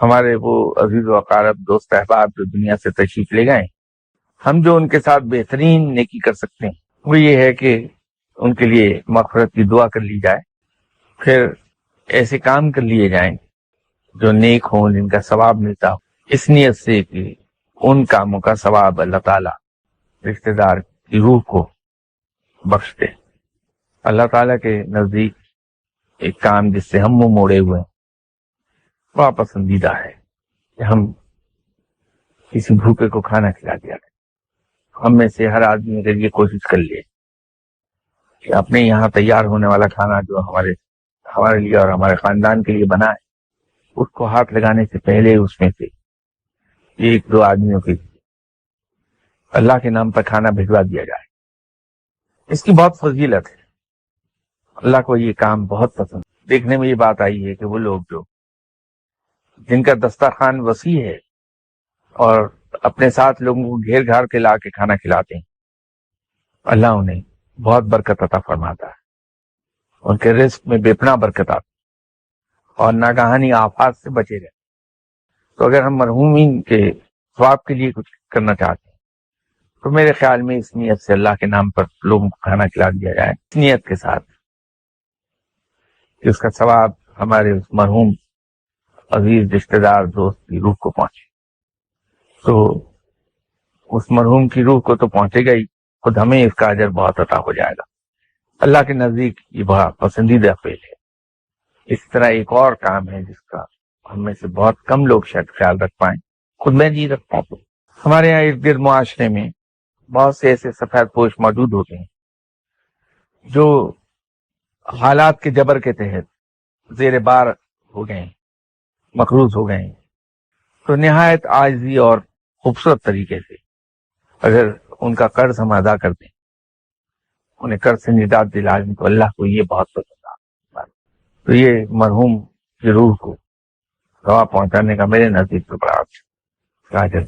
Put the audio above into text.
ہمارے وہ عزیز و اقارب دوست احباب جو دنیا سے تشریف لے گئے، ہم جو ان کے ساتھ بہترین نیکی کر سکتے ہیں وہ یہ ہے کہ ان کے لیے مغفرت کی دعا کر لی جائے، پھر ایسے کام کر لیے جائیں جو نیک ہوں، جن کا ثواب ملتا ہو، اس نیت سے کہ ان کاموں کا ثواب اللہ تعالیٰ رشتہ دار کی روح کو بخش دے۔ اللہ تعالیٰ کے نزدیک ایک کام جس سے ہم منہ موڑے ہوئے ہیں بڑا پسندیدہ ہے کہ ہم کسی بھوکے کو کھانا کھلا دیا جائے۔ ہم میں سے ہر آدمی اگر یہ کوشش کر لے کہ اپنے یہاں تیار ہونے والا کھانا جو ہمارے لیے اور ہمارے خاندان کے لیے بنا ہے، اس کو ہاتھ لگانے سے پہلے اس میں سے ایک دو آدمیوں کے اللہ کے نام پر کھانا بھجوا دیا جائے، اس کی بہت فضیلت ہے۔ اللہ کو یہ کام بہت پسند۔ دیکھنے میں یہ بات آئی ہے کہ وہ لوگ جو جن کا دسترخوان وسیع ہے اور اپنے ساتھ لوگوں کو گھیر گھار کے لا کے کھانا کھلاتے ہیں، اللہ انہیں بہت برکت عطا فرماتا ہے، ان کے رزق میں بے پناہ برکت آتی اور ناگہانی آفات سے بچے رہتے۔ تو اگر ہم مرحومین کے ثواب کے لیے کچھ کرنا چاہتے ہیں تو میرے خیال میں اس نیت سے اللہ کے نام پر لوگوں کو کھانا کھلا دیا جائے، اس نیت کے ساتھ کہ اس کا ثواب ہمارے اس مرحوم عزیز رشتہ دار دوست کی روح کو پہنچے۔ تو اس مرحوم کی روح کو تو پہنچے گا ہی، خود ہمیں اس کا اجر بہت عطا ہو جائے گا۔ اللہ کے نزدیک یہ بہت پسندیدہ فعل ہے۔ اس طرح ایک اور کام ہے جس کا ہم میں سے بہت کم لوگ شاید خیال رکھ پائیں، خود میں نہیں رکھ پاتا۔ ہمارے یہاں ارد گرد معاشرے میں بہت سے ایسے سفید پوش موجود ہوتے ہیں جو حالات کے جبر کے تحت زیر بار ہو گئے ہیں، مقروض ہو گئے ہیں، تو نہایت عاجزی اور خوبصورت طریقے سے اگر ان کا قرض ہم ادا کر دیں، انہیں قرض سے نجات دلا دیں، تو اللہ کو یہ بہت پسند آتا۔ تو یہ مرحوم کی روح کو ثواب پہنچانے کا میرے نزدیک تو بڑا اجر